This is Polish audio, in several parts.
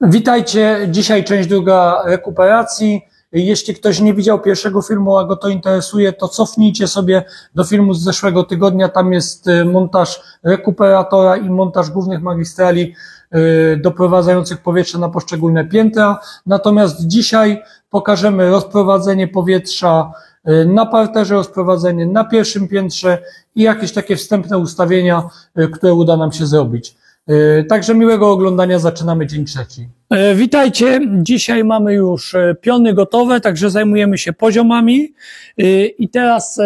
Witajcie, dzisiaj część druga rekuperacji. Jeśli ktoś nie widział pierwszego filmu, a go to interesuje, to cofnijcie sobie do filmu z zeszłego tygodnia. Tam jest montaż rekuperatora i montaż głównych magistrali doprowadzających powietrze na poszczególne piętra. Natomiast dzisiaj pokażemy rozprowadzenie powietrza na parterze, rozprowadzenie na pierwszym piętrze i jakieś takie wstępne ustawienia, które uda nam się zrobić. Także miłego oglądania, zaczynamy dzień trzeci. Witajcie, dzisiaj mamy już piony gotowe, także zajmujemy się poziomami i teraz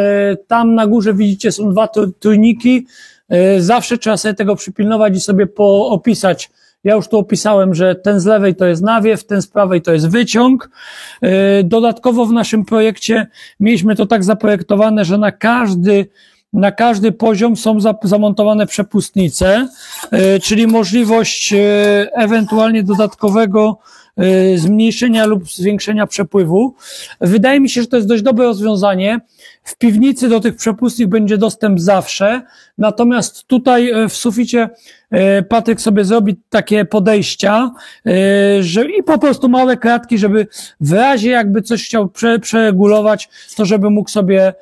tam na górze widzicie są dwa trójniki, zawsze trzeba sobie tego przypilnować i sobie poopisać. Ja już tu opisałem, że ten z lewej to jest nawiew, ten z prawej to jest wyciąg. Dodatkowo w naszym projekcie mieliśmy to tak zaprojektowane, że na każdy poziom są zamontowane przepustnice, czyli możliwość ewentualnie dodatkowego zmniejszenia lub zwiększenia przepływu. Wydaje mi się, że to jest dość dobre rozwiązanie. W piwnicy do tych przepustnic będzie dostęp zawsze, natomiast tutaj w suficie Patryk sobie zrobi takie podejścia, i po prostu małe kratki, żeby w razie jakby coś chciał przeregulować, to żeby mógł sobie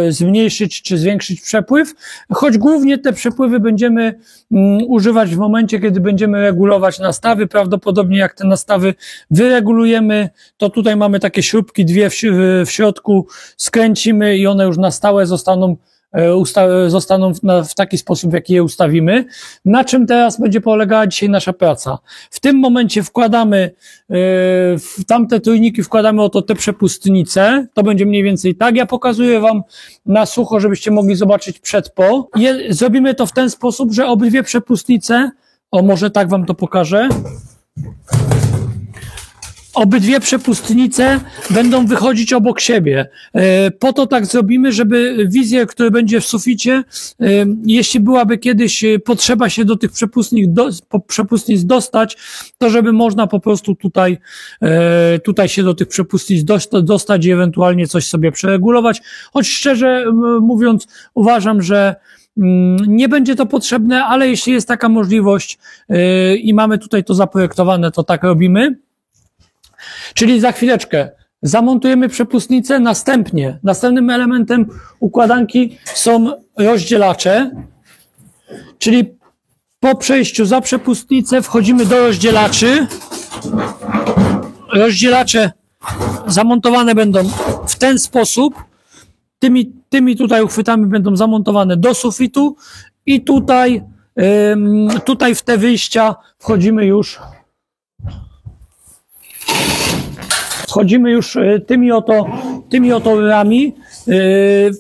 zmniejszyć czy zwiększyć przepływ, choć głównie te przepływy będziemy używać w momencie, kiedy będziemy regulować nastawy. Prawdopodobnie jak te nastawy wyregulujemy, to tutaj mamy takie śrubki dwie w środku, skręcimy i one już na stałe zostaną w taki sposób, w jaki je ustawimy. Na czym teraz będzie polegała dzisiaj nasza praca? W tym momencie wkładamy w tamte trójniki, wkładamy oto te przepustnice. To będzie mniej więcej tak. Ja pokazuję wam na sucho, żebyście mogli zobaczyć przed-po. Zrobimy to w ten sposób, że obydwie przepustnice, może tak wam to pokażę. Obydwie przepustnice będą wychodzić obok siebie. Po to tak zrobimy, żeby wizjer, który będzie w suficie, jeśli byłaby kiedyś potrzeba się do tych przepustnic dostać, to żeby można po prostu tutaj się do tych przepustnic dostać i ewentualnie coś sobie przeregulować. Choć szczerze mówiąc, uważam, że nie będzie to potrzebne, ale jeśli jest taka możliwość i mamy tutaj to zaprojektowane, to tak robimy. Czyli za chwileczkę zamontujemy przepustnicę, następnym elementem układanki są rozdzielacze, czyli po przejściu za przepustnicę wchodzimy do rozdzielaczy. Rozdzielacze zamontowane będą w ten sposób, tymi tutaj uchwytami będą zamontowane do sufitu i tutaj w te wyjścia wchodzimy już tymi oto rurami.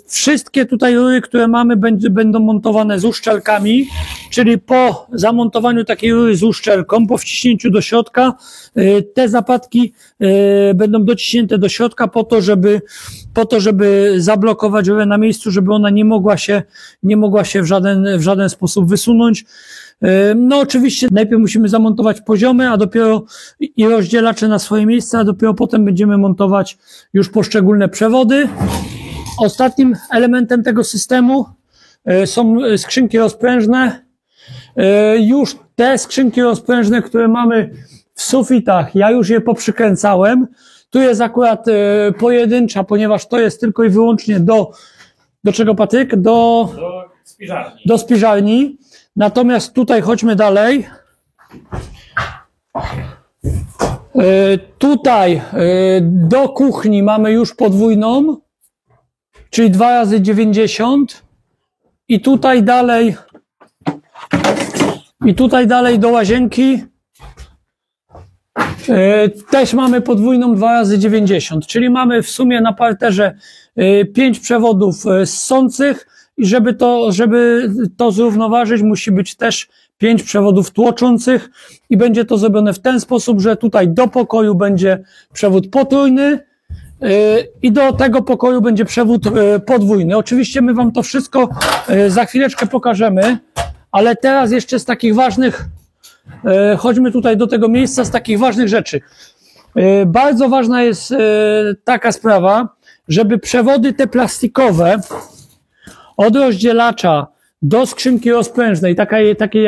Wszystkie tutaj rury, które mamy, będą montowane z uszczelkami, czyli po zamontowaniu takiej rury z uszczelką, po wciśnięciu do środka, te zapadki będą dociśnięte do środka po to, żeby zablokować rurę na miejscu, żeby ona nie mogła się w żaden sposób wysunąć. No oczywiście najpierw musimy zamontować poziomy, a dopiero i rozdzielacze na swoje miejsca, a dopiero potem będziemy montować już poszczególne przewody. Ostatnim elementem tego systemu są skrzynki rozprężne. Już te skrzynki rozprężne, które mamy w sufitach, ja już je poprzykręcałem. Tu jest akurat pojedyncza, ponieważ to jest tylko i wyłącznie do czego, Patryk? Do spiżarni. Do spiżarni. Natomiast tutaj chodźmy dalej. Tutaj do kuchni mamy już podwójną, czyli 2x90 i tutaj dalej do łazienki też mamy podwójną 2x90, czyli mamy w sumie na parterze 5 przewodów ssących i żeby to zrównoważyć, musi być też 5 przewodów tłoczących i będzie to zrobione w ten sposób, że tutaj do pokoju będzie przewód potrójny i do tego pokoju będzie przewód podwójny. Oczywiście my wam to wszystko za chwileczkę pokażemy, ale teraz jeszcze z takich ważnych, chodźmy tutaj do tego miejsca, z takich ważnych rzeczy. Bardzo ważna jest taka sprawa, żeby przewody te plastikowe od rozdzielacza do skrzynki rozprężnej, takiej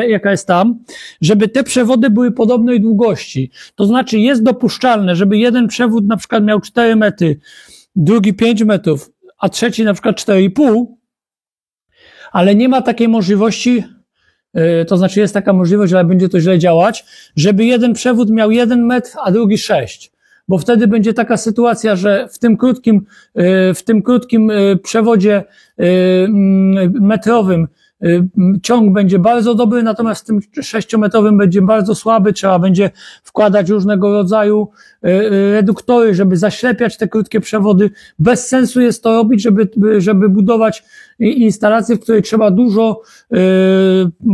jaka jest tam, żeby te przewody były podobnej długości. To znaczy jest dopuszczalne, żeby jeden przewód na przykład miał 4 metry, drugi 5 metrów, a trzeci na przykład 4,5, ale nie ma takiej możliwości, to znaczy jest taka możliwość, ale będzie to źle działać, żeby jeden przewód miał 1 metr, a drugi 6. Bo wtedy będzie taka sytuacja, że w tym krótkim przewodzie metrowym ciąg będzie bardzo dobry, natomiast w tym 6-metrowym będzie bardzo słaby, trzeba będzie wkładać różnego rodzaju reduktory, żeby zaślepiać te krótkie przewody. Bez sensu jest to robić, żeby budować instalację, w której trzeba dużo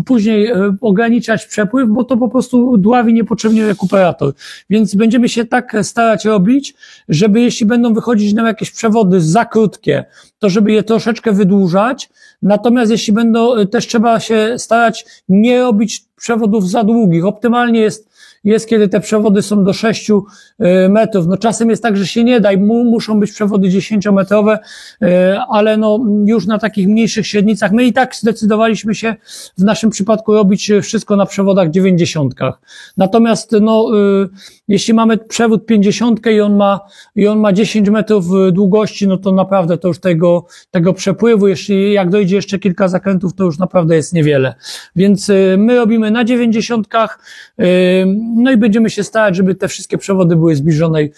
później ograniczać przepływ, bo to po prostu dławi niepotrzebnie rekuperator. Więc będziemy się tak starać robić, żeby jeśli będą wychodzić nam jakieś przewody za krótkie, to żeby je troszeczkę wydłużać. Natomiast jeśli będą, też trzeba się starać nie robić przewodów za długich. Optymalnie jest, kiedy te przewody są do 6 metrów. No czasem jest tak, że się nie da i muszą być przewody 10-metrowe, ale no już na takich mniejszych średnicach. My i tak zdecydowaliśmy się w naszym przypadku robić wszystko na przewodach 90. Natomiast no, jeśli mamy przewód 50 i on ma 10 metrów długości, no to naprawdę to już tego przepływu, jak dojdzie jeszcze kilka zakrętów, to już naprawdę jest niewiele. Więc my robimy na 90, no i będziemy się starać, żeby te wszystkie przewody były zbliżonej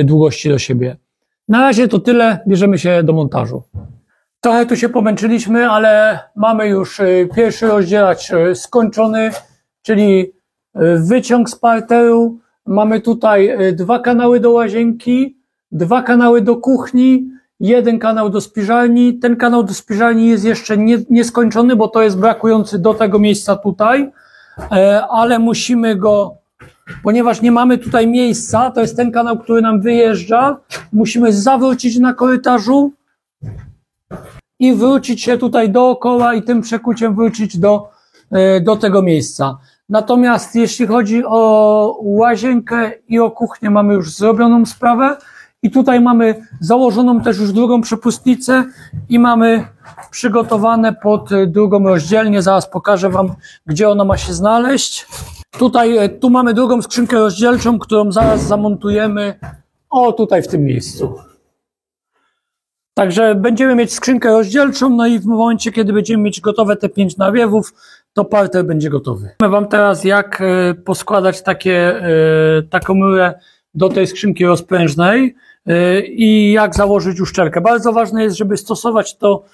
długości do siebie. Na razie to tyle, bierzemy się do montażu. Trochę tu się pomęczyliśmy, ale mamy już pierwszy rozdzielacz skończony, czyli wyciąg z parteru. Mamy tutaj 2 kanały do łazienki, 2 kanały do kuchni, 1 kanał do spiżarni. Ten kanał do spiżarni jest jeszcze nieskończony, bo to jest brakujący do tego miejsca tutaj, ale musimy go, ponieważ nie mamy tutaj miejsca, to jest ten kanał, który nam wyjeżdża, musimy zawrócić na korytarzu i wrócić się tutaj dookoła i tym przekuciem wrócić do tego miejsca. Natomiast jeśli chodzi o łazienkę i o kuchnię, mamy już zrobioną sprawę i tutaj mamy założoną też już drugą przepustnicę i mamy przygotowane pod drugą rozdzielnię. Zaraz pokażę Wam, gdzie ona ma się znaleźć. Tu mamy drugą skrzynkę rozdzielczą, którą zaraz zamontujemy tutaj w tym miejscu. Także będziemy mieć skrzynkę rozdzielczą, no i w momencie, kiedy będziemy mieć gotowe te 5 nawiewów, to parter będzie gotowy. Powiem Wam teraz, jak poskładać taką rurę do tej skrzynki rozprężnej i jak założyć uszczelkę. Bardzo ważne jest, żeby stosować to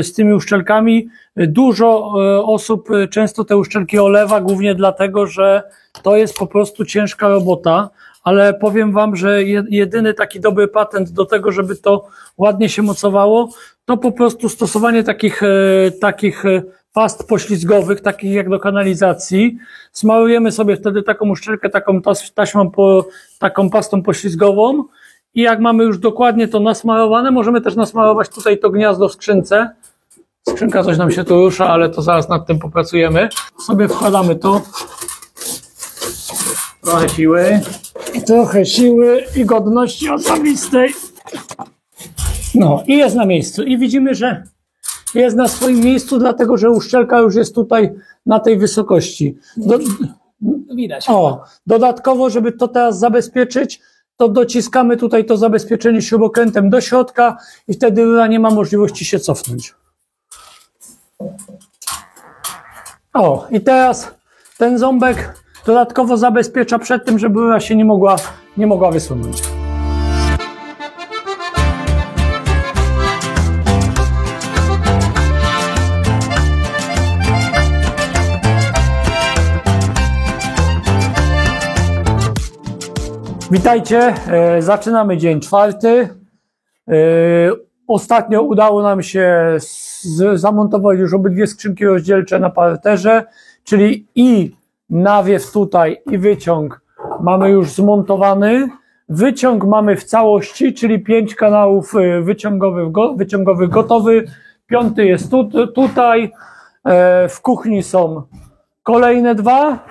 z tymi uszczelkami. Dużo osób często te uszczelki olewa, głównie dlatego, że to jest po prostu ciężka robota, ale powiem Wam, że jedyny taki dobry patent do tego, żeby to ładnie się mocowało, to po prostu stosowanie takich past poślizgowych, takich jak do kanalizacji. Smarujemy sobie wtedy taką uszczelkę, taką taśmą, taką pastą poślizgową i jak mamy już dokładnie to nasmarowane, możemy też nasmarować tutaj to gniazdo w skrzynce. Skrzynka coś nam się tu rusza, ale to zaraz nad tym popracujemy. Sobie wkładamy to. Trochę siły i godności osobistej. No i jest na miejscu. I widzimy, że jest na swoim miejscu, dlatego że uszczelka już jest tutaj na tej wysokości. Widać. Dodatkowo, żeby to teraz zabezpieczyć, to dociskamy tutaj to zabezpieczenie śrubokrętem do środka i wtedy rura nie ma możliwości się cofnąć. I teraz ten ząbek dodatkowo zabezpiecza przed tym, żeby rura się nie mogła wysunąć. Witajcie, zaczynamy dzień 4. Ostatnio udało nam się zamontować już obydwie skrzynki rozdzielcze na parterze, czyli i nawiew tutaj i wyciąg mamy już zmontowany. Wyciąg mamy w całości, czyli 5 kanałów wyciągowych gotowy. 5 jest tutaj. W kuchni są kolejne 2.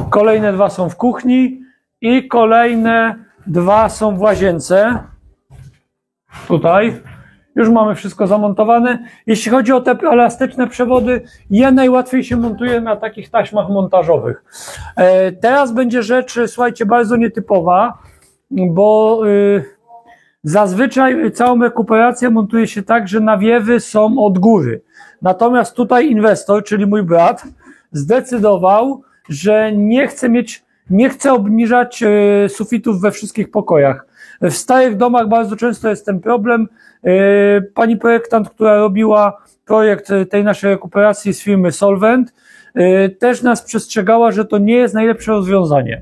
Kolejne 2 są w kuchni i kolejne 2 są w łazience. Tutaj. Już mamy wszystko zamontowane. Jeśli chodzi o te elastyczne przewody, je najłatwiej się montuje na takich taśmach montażowych. Teraz będzie rzecz, słuchajcie, bardzo nietypowa, bo zazwyczaj całą rekuperację montuje się tak, że nawiewy są od góry. Natomiast tutaj inwestor, czyli mój brat, zdecydował, że nie chce obniżać sufitów we wszystkich pokojach. W starych domach bardzo często jest ten problem. Pani projektant, która robiła projekt tej naszej rekuperacji z firmy Solvent, też nas przestrzegała, że to nie jest najlepsze rozwiązanie.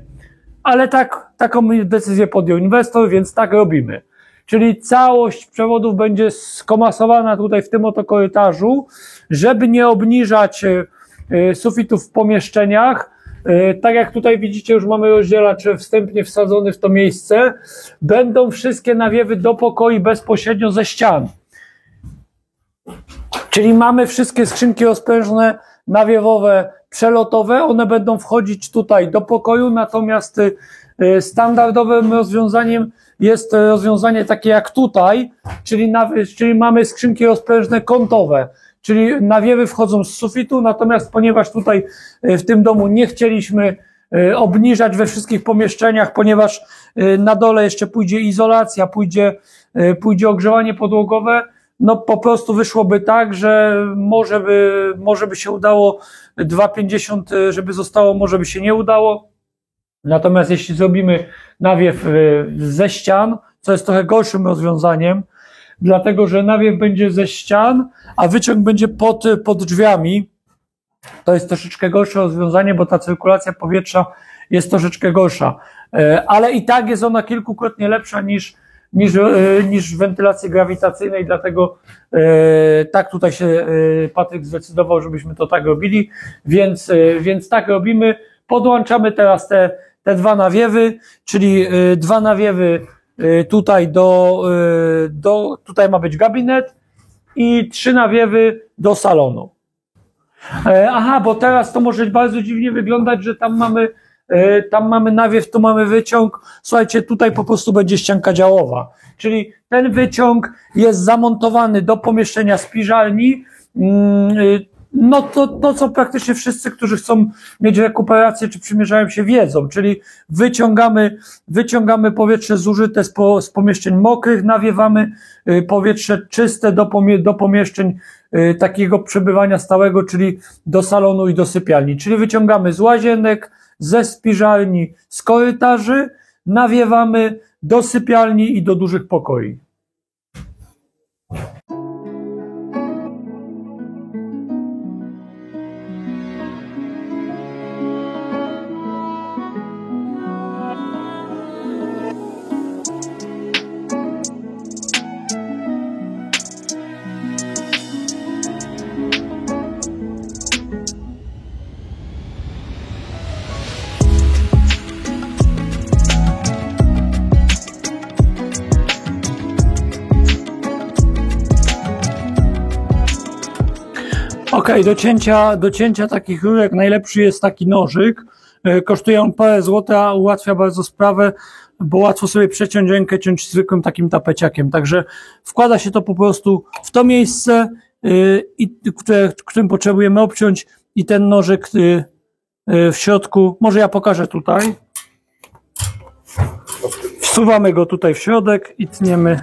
Ale taką decyzję podjął inwestor, więc tak robimy. Czyli całość przewodów będzie skomasowana tutaj w tym oto korytarzu, żeby nie obniżać sufitów w pomieszczeniach. Tak jak tutaj widzicie, już mamy rozdzielacz wstępnie wsadzony w to miejsce. Będą wszystkie nawiewy do pokoi bezpośrednio ze ścian. Czyli mamy wszystkie skrzynki rozprężne, nawiewowe, przelotowe. One będą wchodzić tutaj do pokoju, natomiast standardowym rozwiązaniem jest rozwiązanie takie jak tutaj, czyli mamy skrzynki rozprężne kątowe. Czyli nawiewy wchodzą z sufitu, natomiast ponieważ tutaj w tym domu nie chcieliśmy obniżać we wszystkich pomieszczeniach, ponieważ na dole jeszcze pójdzie izolacja, pójdzie ogrzewanie podłogowe, no po prostu wyszłoby tak, że może by się udało 2,50, żeby zostało, może by się nie udało. Natomiast jeśli zrobimy nawiew ze ścian, co jest trochę gorszym rozwiązaniem, dlatego że nawiew będzie ze ścian, a wyciąg będzie pod drzwiami. To jest troszeczkę gorsze rozwiązanie, bo ta cyrkulacja powietrza jest troszeczkę gorsza. Ale i tak jest ona kilkukrotnie lepsza niż w wentylacji grawitacyjnej, dlatego tak tutaj się Patryk zdecydował, żebyśmy to tak robili, więc tak robimy. Podłączamy teraz te dwa nawiewy, czyli dwa nawiewy tutaj tutaj ma być gabinet i 3 nawiewy do salonu. Aha, bo teraz to może bardzo dziwnie wyglądać, że tam mamy nawiew, tu mamy wyciąg. Słuchajcie, tutaj po prostu będzie ścianka działowa. Czyli ten wyciąg jest zamontowany do pomieszczenia spiżalni. No to co praktycznie wszyscy, którzy chcą mieć rekuperację czy przymierzają się, wiedzą, czyli wyciągamy powietrze zużyte z pomieszczeń mokrych, nawiewamy powietrze czyste do pomieszczeń takiego przebywania stałego, czyli do salonu i do sypialni. Czyli wyciągamy z łazienek, ze spiżalni, z korytarzy, nawiewamy do sypialni i do dużych pokoi. Okej, do cięcia takich rurek najlepszy jest taki nożyk. Kosztuje on parę złotych, a ułatwia bardzo sprawę, bo łatwo sobie przeciąć rękę, ciąć zwykłym takim tapeciakiem. Także wkłada się to po prostu w to miejsce, którym potrzebujemy obciąć, i ten nożyk w środku, może ja pokażę tutaj. Wsuwamy go tutaj w środek i tniemy.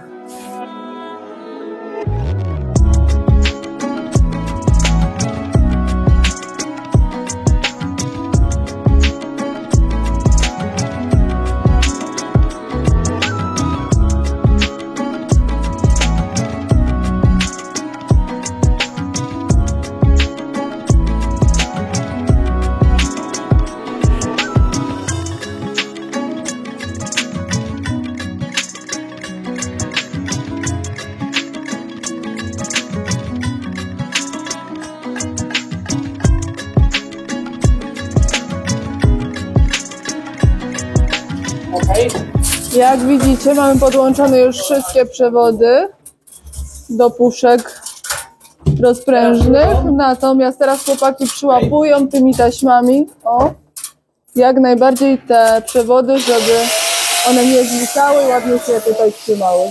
Jak widzicie, mamy podłączone już wszystkie przewody do puszek rozprężnych, natomiast teraz chłopaki przyłapują tymi taśmami, jak najbardziej te przewody, żeby one nie znikały, ładnie się tutaj trzymały.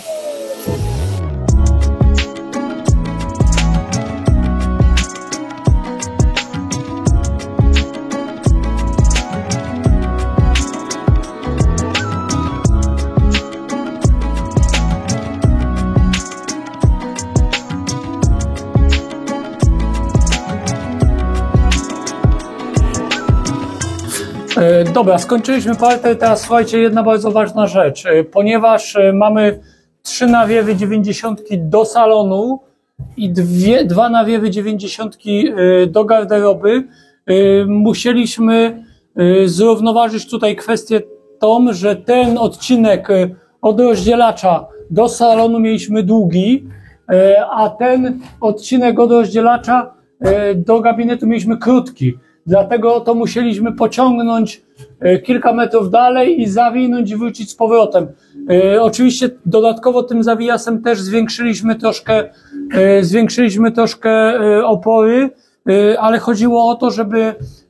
Dobra, skończyliśmy parter, teraz słuchajcie, jedna bardzo ważna rzecz, ponieważ mamy 3 nawiewy 90 do salonu i 2 nawiewy 90 do garderoby, musieliśmy zrównoważyć tutaj kwestię tą, że ten odcinek od rozdzielacza do salonu mieliśmy długi, a ten odcinek od rozdzielacza do gabinetu mieliśmy krótki. Dlatego to musieliśmy pociągnąć kilka metrów dalej i zawinąć i wrócić z powrotem. Oczywiście dodatkowo tym zawijasem też zwiększyliśmy troszkę opory, ale chodziło o to,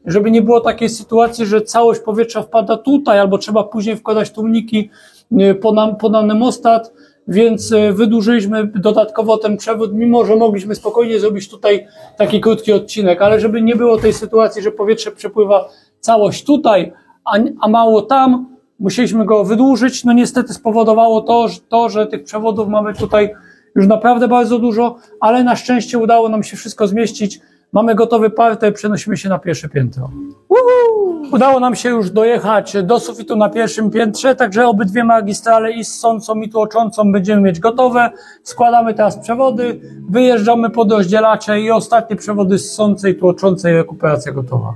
żeby nie było takiej sytuacji, że całość powietrza wpada tutaj, albo trzeba później wkładać tłumniki pod anemostat, więc wydłużyliśmy dodatkowo ten przewód, mimo że mogliśmy spokojnie zrobić tutaj taki krótki odcinek, ale żeby nie było tej sytuacji, że powietrze przepływa całość tutaj, a mało tam, musieliśmy go wydłużyć. No niestety spowodowało to, że tych przewodów mamy tutaj już naprawdę bardzo dużo, ale na szczęście udało nam się wszystko zmieścić. Mamy gotowy parter, przenosimy się na pierwsze piętro. Udało nam się już dojechać do sufitu na pierwszym piętrze, także obydwie magistrale i ssącą i tłoczącą będziemy mieć gotowe. Składamy teraz przewody, wyjeżdżamy pod rozdzielacze i ostatnie przewody ssące i tłoczące i rekuperacja gotowa.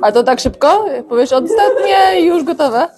A to tak szybko? Powiesz ostatnie i już gotowe?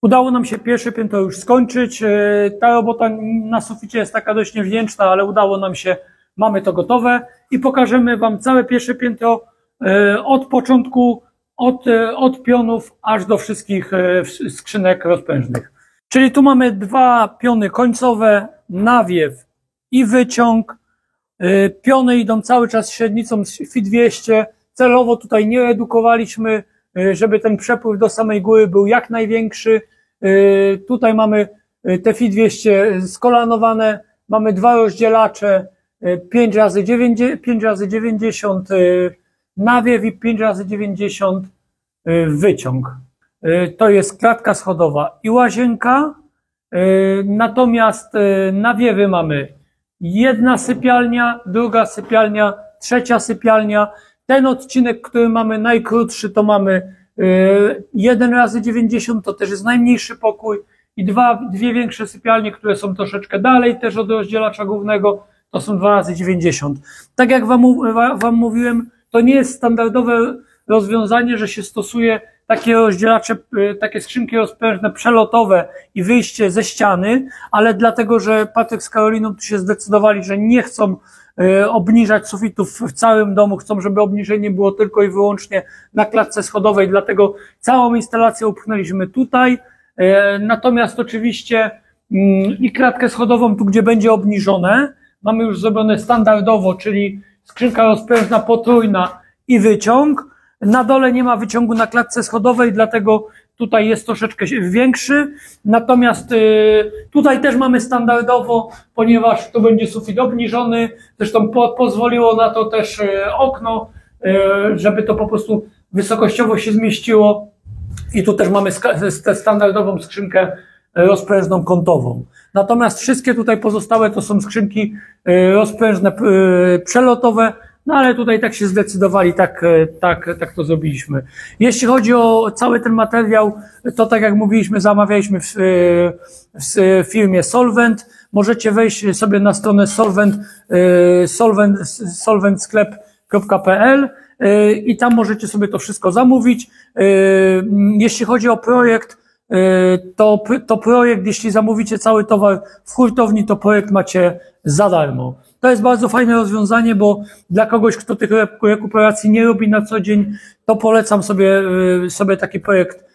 Udało nam się pierwsze piętro już skończyć. Ta robota na suficie jest taka dość niewdzięczna, ale udało nam się, mamy to gotowe i pokażemy Wam całe pierwsze piętro od początku, od pionów aż do wszystkich skrzynek rozprężnych. Czyli tu mamy 2 piony końcowe, nawiew i wyciąg. Piony idą cały czas średnicą FI 200. Celowo tutaj nie redukowaliśmy, żeby ten przepływ do samej góry był jak największy. Tutaj mamy te FI 200 skolanowane, mamy 2 rozdzielacze, 5 razy 90 nawiew i 5 razy 90 wyciąg. To jest klatka schodowa i łazienka, natomiast nawiewy mamy 1 sypialnia, 2 sypialnia, 3 sypialnia. Ten odcinek, który mamy najkrótszy, to mamy 1 razy 90, to też jest najmniejszy pokój, i dwie większe sypialnie, które są troszeczkę dalej też od rozdzielacza głównego, to są 2 razy 90. Tak jak wam mówiłem, to nie jest standardowe rozwiązanie, że się stosuje takie rozdzielacze, takie skrzynki rozprężne przelotowe i wyjście ze ściany, ale dlatego, że Patryk z Karoliną tu się zdecydowali, że nie chcą obniżać sufitów w całym domu, chcą, żeby obniżenie było tylko i wyłącznie na klatce schodowej, dlatego całą instalację upchnęliśmy tutaj, natomiast oczywiście i klatkę schodową tu, gdzie będzie obniżone, mamy już zrobione standardowo, czyli skrzynka rozprężna potrójna i wyciąg. Na dole nie ma wyciągu na klatce schodowej, dlatego tutaj jest troszeczkę większy. Natomiast tutaj też mamy standardowo, ponieważ to będzie sufit obniżony. Zresztą pozwoliło na to też okno, żeby to po prostu wysokościowo się zmieściło. I tu też mamy standardową skrzynkę rozprężną kątową. Natomiast wszystkie tutaj pozostałe to są skrzynki rozprężne przelotowe, no ale tutaj tak się zdecydowali, tak to zrobiliśmy. Jeśli chodzi o cały ten materiał, to tak jak mówiliśmy, zamawialiśmy w firmie Solvent. Możecie wejść sobie na stronę solventsklep.pl i tam możecie sobie to wszystko zamówić. Jeśli chodzi o projekt, to projekt, jeśli zamówicie cały towar w hurtowni, to projekt macie za darmo. To jest bardzo fajne rozwiązanie, bo dla kogoś, kto tych rekuperacji nie robi na co dzień, to polecam sobie taki projekt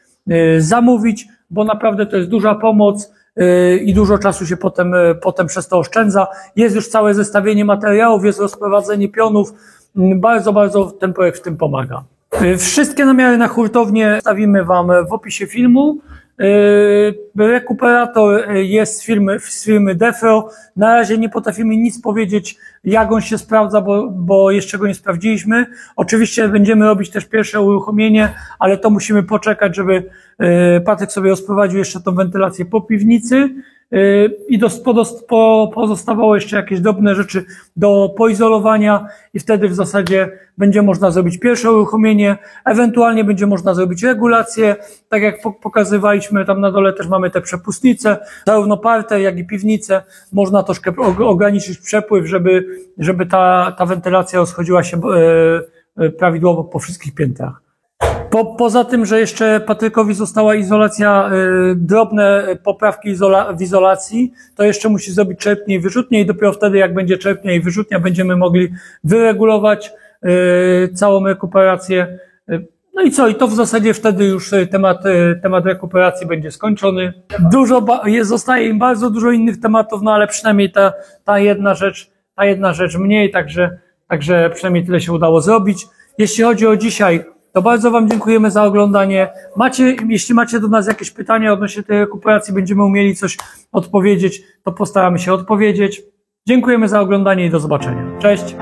zamówić, bo naprawdę to jest duża pomoc i dużo czasu się potem przez to oszczędza. Jest już całe zestawienie materiałów, jest rozprowadzenie pionów. Bardzo ten projekt w tym pomaga. Wszystkie namiary na hurtownię stawimy Wam w opisie filmu. Rekuperator jest z firmy Defro. Na razie nie potrafimy nic powiedzieć, jak on się sprawdza, bo jeszcze go nie sprawdziliśmy. Oczywiście będziemy robić też pierwsze uruchomienie, ale to musimy poczekać, żeby Patryk sobie rozprowadził jeszcze tą wentylację po piwnicy i pozostawało jeszcze jakieś drobne rzeczy do poizolowania i wtedy w zasadzie będzie można zrobić pierwsze uruchomienie, ewentualnie będzie można zrobić regulację, tak jak pokazywaliśmy, tam na dole też mamy te przepustnice, zarówno parter, jak i piwnice, można troszkę ograniczyć przepływ, żeby ta wentylacja rozchodziła się prawidłowo po wszystkich piętrach. Poza tym, że jeszcze Patrykowi została izolacja, drobne poprawki w izolacji, to jeszcze musi zrobić czerpnię i wyrzutnię i dopiero wtedy, jak będzie czerpnia i wyrzutnia, będziemy mogli wyregulować całą rekuperację. No i co? I to w zasadzie wtedy już temat rekuperacji będzie skończony. Zostaje im bardzo dużo innych tematów, no ale przynajmniej ta jedna rzecz mniej, także przynajmniej tyle się udało zrobić. Jeśli chodzi o dzisiaj, to bardzo Wam dziękujemy za oglądanie. Jeśli macie do nas jakieś pytania odnośnie tej rekuperacji, będziemy umieli coś odpowiedzieć, to postaramy się odpowiedzieć. Dziękujemy za oglądanie i do zobaczenia. Cześć!